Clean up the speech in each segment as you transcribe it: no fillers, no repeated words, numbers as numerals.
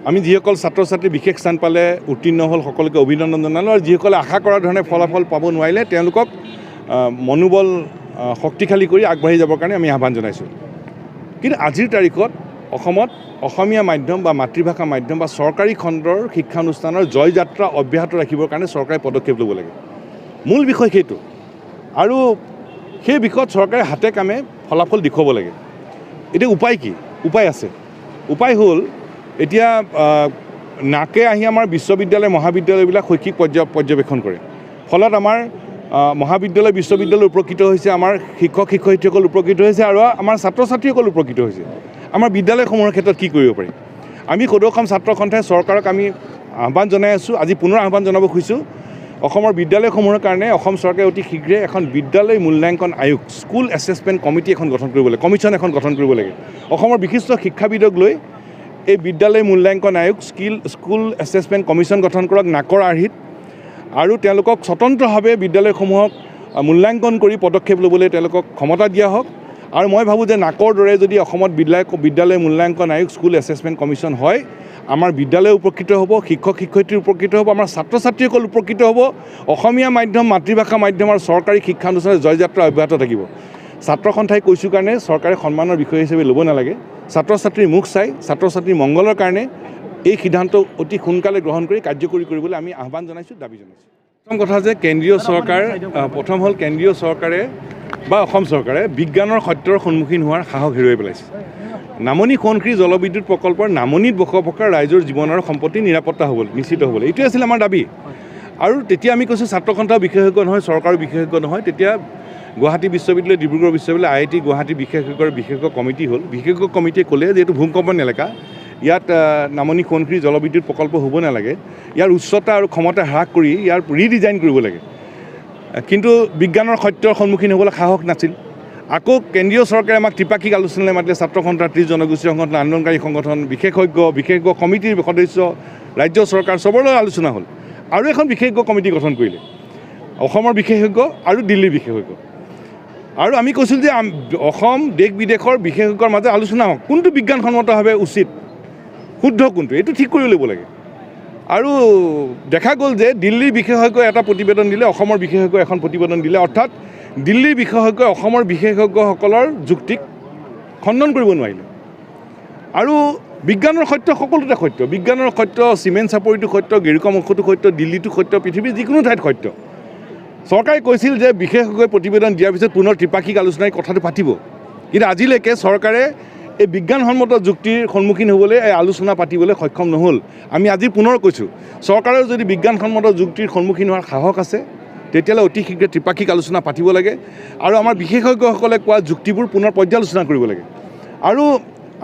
আমি যিসকল ছাত্ৰ ছাত্ৰী বিশেষ স্থান পালে উত্তীৰ্ণ হ'ল সকলোকে অভিনন্দন জনালোঁ আৰু যিসকলে আশা কৰা ধৰণে ফলাফল পাব নোৱাৰিলে তেওঁলোকক মনোবল শক্তিশালী কৰি আগবাঢ়ি যাবৰ কাৰণে আমি আহ্বান জনাইছোঁ। কিন্তু আজিৰ তাৰিখত অসমত অসমীয়া মাধ্যম বা মাতৃভাষা মাধ্যম বা চৰকাৰী খণ্ডৰ শিক্ষানুষ্ঠানৰ জয়যাত্ৰা অব্যাহত ৰাখিবৰ কাৰণে চৰকাৰে পদক্ষেপ ল'ব লাগে। মূল বিষয় সেইটো আৰু সেই বিষয়ত চৰকাৰে হাতে কামে ফলাফল দেখুৱাব লাগে। এতিয়া উপায় কি? উপায় আছে। উপায় হ'ল এতিয়া নাকে আহি আমাৰ বিশ্ববিদ্যালয় মহাবিদ্যালয়বিলাক শৈক্ষিক পৰ্যবেক্ষণ কৰে। ফলত আমাৰ মহাবিদ্যালয় বিশ্ববিদ্যালয় উপকৃত হৈছে, আমাৰ শিক্ষক শিক্ষয়িত্ৰীসকল উপকৃত হৈছে আৰু আমাৰ ছাত্ৰ ছাত্ৰীসকল উপকৃত হৈছে। আমাৰ বিদ্যালয়সমূহৰ ক্ষেত্ৰত কি কৰিব পাৰি? আমি সদৌ অসম ছাত্ৰ সন্থাই চৰকাৰক আমি আহ্বান জনাই আছোঁ, আজি পুনৰ আহ্বান জনাব খুজিছোঁ। অসমৰ বিদ্যালয়সমূহৰ কাৰণে অসম চৰকাৰে অতি শীঘ্ৰে এখন বিদ্যালয় মূল্যাংকন আয়োগ স্কুল এছেছমেণ্ট কমিটি এখন গঠন কৰিব লাগে, কমিশ্যন এখন গঠন কৰিব লাগে। অসমৰ বিশিষ্ট শিক্ষাবিদক লৈ এই বিদ্যালয় মূল্যাংকন আয়োগ স্কুল এছেছমেণ্ট কমিশ্যন গঠন কৰক নাকৰ আৰ্হিত আৰু তেওঁলোকক স্বতন্ত্ৰভাৱে বিদ্যালয়সমূহক মূল্যাংকন কৰি পদক্ষেপ ল'বলৈ তেওঁলোকক ক্ষমতা দিয়া হওক। আৰু মই ভাবোঁ যে নাকৰ দৰে যদি অসমত বিদ্যালয় মূল্যাংকন আয়োগ স্কুল এছেছমেণ্ট কমিশ্যন হয়, আমাৰ বিদ্যালয় উপকৃত হ'ব, শিক্ষক শিক্ষয়িত্ৰী উপকৃত হ'ব, আমাৰ ছাত্ৰ ছাত্ৰীসকল উপকৃত হ'ব, অসমীয়া মাধ্যম মাতৃভাষা মাধ্যম আৰু চৰকাৰী শিক্ষানুষ্ঠানৰ জয়যাত্ৰা অব্যাহত থাকিব। ছাত্ৰ সন্থাই কৈছোঁ কাৰণে চৰকাৰে সন্মানৰ বিষয় হিচাপে ল'ব নালাগে। ছাত্ৰ ছাত্ৰীৰ মুখ চাই ছাত্ৰ ছাত্ৰীৰ মংগলৰ কাৰণে এই সিদ্ধান্ত অতি সোনকালে গ্ৰহণ কৰি কাৰ্যকৰী কৰিবলৈ আমি আহ্বান জনাইছোঁ, দাবী জনাইছোঁ। প্ৰথম কথা যে প্ৰথম হ'ল কেন্দ্ৰীয় চৰকাৰে বা অসম চৰকাৰে বিজ্ঞানৰ সত্যৰ সন্মুখীন হোৱাৰ সাহস হেৰুৱাই পেলাইছে। নামনি সোৱণশিৰি জলবিদ্যুৎ প্ৰকল্পৰ নামনিত বসবাস কৰা ৰাইজৰ জীৱন আৰু সম্পত্তি নিৰাপত্তা হ'ব, নিশ্চিত হ'বলৈ, এইটোৱে আছিল আমাৰ দাবী। আৰু তেতিয়া আমি কৈছোঁ ছাত্ৰ সন্থাও বিশেষজ্ঞ নহয়, চৰকাৰো বিশেষজ্ঞ নহয়। তেতিয়া গুৱাহাটী বিশ্ববিদ্যালয়, ডিব্ৰুগড় বিশ্ববিদ্যালয়, IIT গুৱাহাটী বিশেষজ্ঞ কমিটি হ'ল। বিশেষজ্ঞ কমিটিয়ে ক'লে যে এইটো ভূমিকম্পন এলেকা, ইয়াত নামনি সোৱণশিৰি জলবিদ্যুৎ প্ৰকল্প হ'ব নালাগে, ইয়াৰ উচ্চতা আৰু ক্ষমতা হ্ৰাস কৰি ইয়াৰ ৰিডিজাইন কৰিব লাগে। কিন্তু বিজ্ঞানৰ সত্যৰ সন্মুখীন হ'বলৈ সাহস নাছিল। আকৌ কেন্দ্ৰীয় চৰকাৰে আমাক ত্ৰিপাক্ষিক আলোচনালৈ মাতিলে, ছাত্ৰ সন্থা, জনগোষ্ঠী সংগঠন, আন্দোলনকাৰী সংগঠন, বিশেষজ্ঞ কমিটিৰ সদস্য, ৰাজ্য চৰকাৰ চবৰ লগত আলোচনা হ'ল আৰু এখন বিশেষজ্ঞ কমিটি গঠন কৰিলে, অসমৰ বিশেষজ্ঞ আৰু দিল্লীৰ বিশেষজ্ঞ। আৰু আমি কৈছিলোঁ যে অসম দেশ বিদেশৰ বিশেষজ্ঞৰ মাজত আলোচনা হওক, কোনটো বিজ্ঞানসন্মতভাৱে উচিত, শুদ্ধ কোনটো, এইটো ঠিক কৰি ল'ব লাগে। আৰু দেখা গ'ল যে দিল্লীৰ বিশেষজ্ঞই এটা প্ৰতিবেদন দিলে, অসমৰ বিশেষজ্ঞই এখন প্ৰতিবেদন দিলে, অৰ্থাৎ দিল্লীৰ বিশেষজ্ঞই অসমৰ বিশেষজ্ঞসকলৰ যুক্তিক খণ্ডন কৰিব নোৱাৰিলে। আৰু বিজ্ঞানৰ সত্য সকলোতে সত্য, বিজ্ঞানৰ সত্য, চিমেণ্ট চাপৰিটো সত্য, গেৰুকাম ঔষধটো সত্য, দিল্লীটো সত্য, পৃথিৱীৰ যিকোনো ঠাইত সত্য। চৰকাৰে কৈছিল যে বিশেষজ্ঞই প্ৰতিবেদন দিয়াৰ পিছত পুনৰ ত্ৰিপাক্ষিক আলোচনাই কথাটো পাতিব, কিন্তু আজিলৈকে চৰকাৰে এই বিজ্ঞানসন্মত যুক্তিৰ সন্মুখীন হ'বলৈ এই আলোচনা পাতিবলৈ সক্ষম নহ'ল। আমি আজি পুনৰ কৈছোঁ, চৰকাৰেও যদি বিজ্ঞানসন্মত যুক্তিৰ সন্মুখীন হোৱাৰ সাহস আছে, তেতিয়াহ'লে অতি শীঘ্ৰে ত্ৰিপাক্ষিক আলোচনা পাতিব লাগে আৰু আমাৰ বিশেষজ্ঞসকলে কোৱা যুক্তিবোৰ পুনৰ পৰ্যালোচনা কৰিব লাগে। আৰু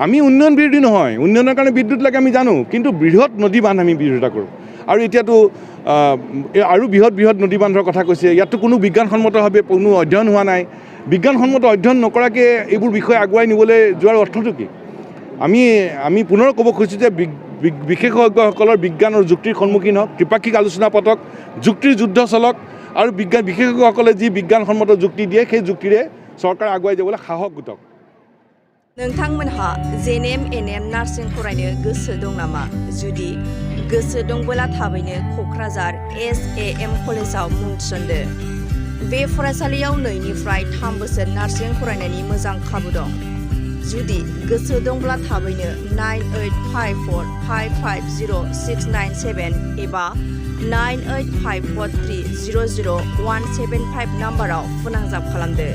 আমি উন্নয়ন বিৰোধী নহয়, উন্নয়নৰ কাৰণে বিদ্যুৎ লাগে আমি জানো, কিন্তু বৃহৎ নদী বান্ধ আমি বিৰোধিতা কৰোঁ। আৰু এতিয়াতো আৰু বৃহৎ নদী বান্ধৰ কথা কৈছে, ইয়াততো কোনো বিজ্ঞানসন্মতভাৱে কোনো অধ্যয়ন হোৱা নাই। বিজ্ঞানসন্মত অধ্যয়ন নকৰাকৈ এইবোৰ বিষয় আগুৱাই নিবলৈ যোৱাৰ অৰ্থটো কি? আমি পুনৰ ক'ব খুজিছোঁ যে বিশেষজ্ঞসকলৰ বিজ্ঞানৰ যুক্তিৰ সন্মুখীন হওক, ত্ৰিপাক্ষিক আলোচনা পাতক, যুক্তিৰ যুদ্ধ চলক আৰু বিশেষজ্ঞসকলে যি বিজ্ঞানসন্মত যুক্তি দিয়ে সেই যুক্তিৰে চৰকাৰে আগুৱাই যাবলৈ সাহস গোটক। नोंथांमोनहा जेनेम एनएम नार्सिं फरायनो गोसो दं नामा? जुदि गोसो दंबोला थाबैनो क'क्राझार SAM कलेजाव मुं थिसनदो। बे फरायसालियाव 2निफ्राय 3 बोसोर नार्सिं फरायनायनि मोजां खाबु दं। जुदि गोसो दंब्ला थाबैनो 9854550697 एबा 9854300175 नाम्बाराव फोनांजाब खालामदो।